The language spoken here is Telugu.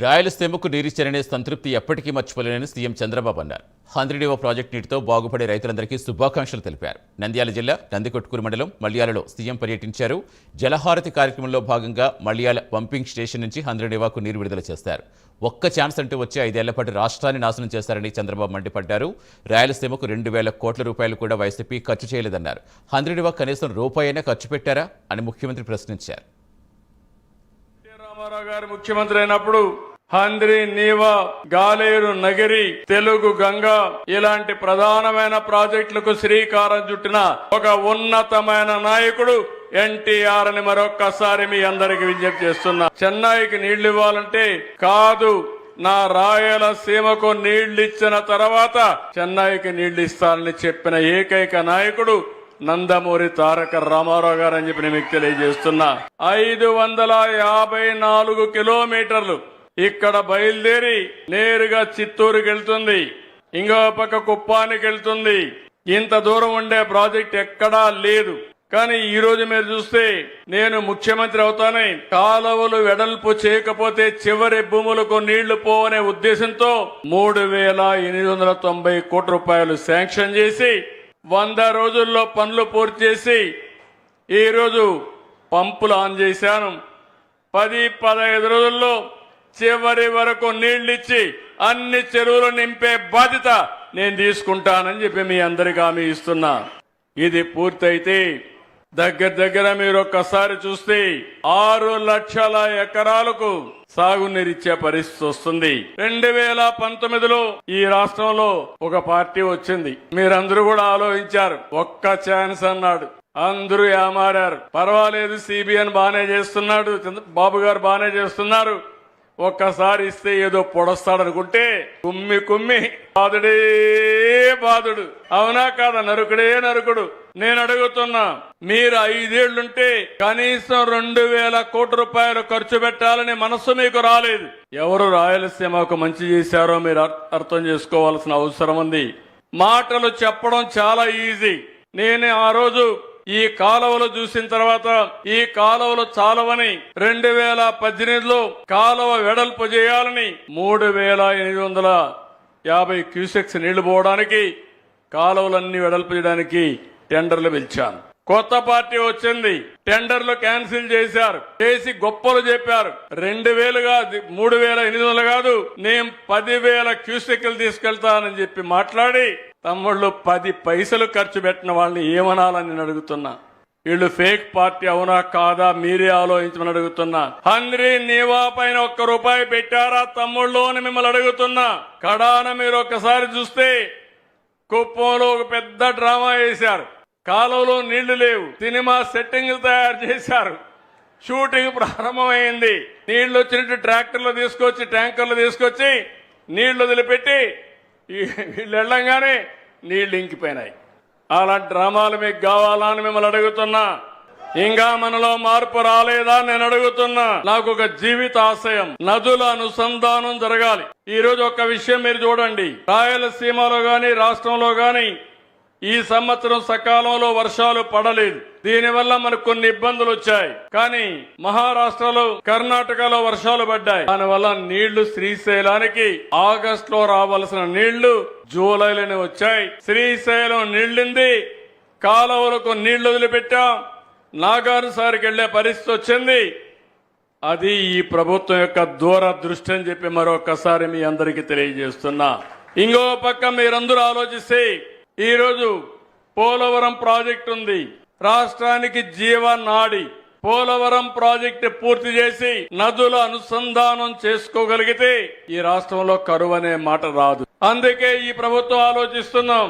రాయలసీమకు నీరిచ్చారనే సంతృప్తి ఎప్పటికీ మర్చిపోలేనని సీఎం చంద్రబాబు అన్నారు. హంద్రీనీవా ప్రాజెక్టు నీటితో బాగుపడే రైతులందరికీ శుభాకాంక్షలు తెలిపారు. నంద్యాల జిల్లా నందికొట్కూరు మండలం మల్యాలలో సీఎం పర్యటించారు. జలహారతి కార్యక్రమంలో భాగంగా మల్యాల పంపింగ్ స్టేషన్ నుంచి హంద్రీనీవాకు నీరు విడుదల చేస్తారు. ఒక్క ఛాన్స్ అంటూ వచ్చి 5 ఏళ్ల పాటు రాష్ట్రాన్ని నాశనం చేశారని చంద్రబాబు మండిపడ్డారు. రాయలసీమకు 2,000 కోట్ల రూపాయలు కూడా వైసీపీ ఖర్చు చేయలేదన్నారు. హంద్రీనీవా కనీసం రూపాయైనా ఖర్చు పెట్టారా అని ముఖ్యమంత్రి ప్రశ్నించారు. రామారావు గారు ముఖ్యమంత్రి అయినప్పుడు హంద్రీనీవా, గాలేరు నగిరి, తెలుగు గంగ ఇలాంటి ప్రధానమైన ప్రాజెక్టులకు శ్రీకారం చుట్టిన ఒక ఉన్నతమైన నాయకుడు ఎన్టీఆర్ అని మరొక్కసారి మీ అందరికి విజ్ఞప్తి చేస్తున్నా. చెన్నైకి నీళ్లు ఇవ్వాలంటే కాదు, నా రాయలసీమకు నీళ్లు ఇచ్చిన తర్వాత చెన్నైకి నీళ్లు ఇస్తానని చెప్పిన ఏకైక నాయకుడు నందమూరి తారక రామారావు గారు అని చెప్పి మీకు తెలియజేస్తున్నా. 554 కిలోమీటర్లు ఇక్కడ బయలుదేరి నేరుగా చిత్తూరుకి వెళ్తుంది, ఇంకో పక్క కుప్పానికి వెళ్తుంది. ఇంత దూరం ఉండే ప్రాజెక్ట్ ఎక్కడా లేదు. కానీ ఈ రోజు మీరు చూస్తే నేను ముఖ్యమంత్రి అవుతానే కాలువలు వెడల్పు చేయకపోతే చివరి భూములకు నీళ్లు పోవనే ఉద్దేశంతో 3,890 కోట్ల రూపాయలు శాంక్షన్ చేసి 100 రోజుల్లో పనులు పూర్తి చేసి ఈరోజు పంపులు ఆన్ చేశాను. 10-15 రోజుల్లో చివరి వరకు నీళ్లిచ్చి అన్ని చెరువులు నింపే బాధ్యత నేను తీసుకుంటానని చెప్పి మీ అందరికీ హామీ ఇస్తున్నా. ఇది పూర్తయితే దగ్గర మీరు ఒక్కసారి చూస్తే 6 లక్షల ఎకరాలకు సాగునీరిచ్చే పరిస్థితి వస్తుంది. 2019లో ఈ రాష్ట్రంలో ఒక పార్టీ వచ్చింది. మీరందరూ కూడా ఆలోచించారు. ఒక్క ఛాన్స్ అన్నాడు, అందరూ ఏమారారు. పర్వాలేదు, సిబిఎన్ బానే చేస్తున్నాడు, బాబు గారు బానే చేస్తున్నారు, ఒక్కసారి ఇస్తే ఏదో పొడస్తాడనుకుంటే కుమ్మి బాధుడే బాధుడు. అవునా కాదా? నరుకుడే నరుకుడు. నేను అడుగుతున్నా, మీరు 5 ఏళ్లుంటే కనీసం 2,000 కోట్ల రూపాయలు ఖర్చు పెట్టాలని మనస్సు మీకు రాలేదు. ఎవరు రాయలసీమకు మంచి చేశారో మీరు అర్థం చేసుకోవాల్సిన అవసరం ఉంది. మాటలు చెప్పడం చాలా ఈజీ. నేను ఆ రోజు ఈ కాలువలు చూసిన తర్వాత ఈ కాలువలు చాలవని 2018లో కాలువ వెడల్పు చేయాలని 3,850 క్యూసెక్స్ నీళ్లు పోవడానికి కాలువలన్నీ వెడల్పు చేయడానికి టెండర్లు పిలిచాను. కొత్త పార్టీ వచ్చింది, టెండర్లు క్యాన్సిల్ చేశారు, చేసి గొప్పలు చెప్పారు. 2,000 కాదు, 3,800 కాదు, నేను 10,000 క్యూసెక్లు తీసుకెళ్తానని చెప్పి మాట్లాడి తమ్ముళ్ళు 10 పైసలు ఖర్చు పెట్టిన వాళ్ళని ఏమనాలని నేను అడుగుతున్నా. వీళ్ళు ఫేక్ పార్టీ అవునా కాదా మీరే ఆలోచించమని అడుగుతున్నా. హంద్రీనీవా పైన 1 రూపాయి పెట్టారా తమ్ముళ్ళు అని మిమ్మల్ని అడుగుతున్నా. కడాన మీరు ఒక్కసారి చూస్తే కుప్పంలో ఒక పెద్ద డ్రామా వేశారు. కాలువలో నీళ్లు లేవు, సినిమా సెట్టింగ్లు తయారు చేశారు. షూటింగ్ ప్రారంభమైంది. నీళ్లు వచ్చినట్టు ట్రాక్టర్లు తీసుకొచ్చి ట్యాంకర్లు తీసుకొచ్చి నీళ్లు వదిలిపెట్టి వీళ్ళు వెళ్ళంగానే నీళ్లు ఇంకిపోయినాయి. అలాంటి డ్రామాలు మీకు కావాలా అని మిమ్మల్ని అడుగుతున్నా. ఇంకా మనలో మార్పు రాలేదా నేను అడుగుతున్నా. నాకు ఒక జీవిత ఆశయం, నదుల అనుసంధానం జరగాలి. ఈ రోజు ఒక విషయం మీరు చూడండి, రాయలసీమలో గాని రాష్ట్రంలో గాని ఈ సంవత్సరం సకాలంలో వర్షాలు పడలేదు. దీనివల్ల మనకు కొన్ని ఇబ్బందులు వచ్చాయి. కానీ మహారాష్ట్రలో, కర్ణాటకలో వర్షాలు పడ్డాయి. దానివల్ల నీళ్లు శ్రీశైలానికి ఆగస్టులో రావాల్సిన నీళ్లు జూలైలోనే వచ్చాయి. శ్రీశైలం నీళ్లింది, కాలువలకు నీళ్లు వదిలిపెట్టాం, నాగారు సారికి వెళ్లే పరిస్థితి వచ్చింది. అది ఈ ప్రభుత్వం యొక్క దూరదృష్టి అని చెప్పి మరొకసారి మీ అందరికీ తెలియజేస్తున్నా. ఇంకో పక్క మీరందరూ ఆలోచిస్తే ఈరోజు పోలవరం ప్రాజెక్టు ఉంది, రాష్ట్రానికి జీవనాడి. పోలవరం ప్రాజెక్టు పూర్తి చేసి నదుల అనుసంధానం చేసుకోగలిగితే ఈ రాష్ట్రంలో కరువు అనే మాట రాదు. అందుకే ఈ ప్రభుత్వం ఆలోచిస్తున్నాం.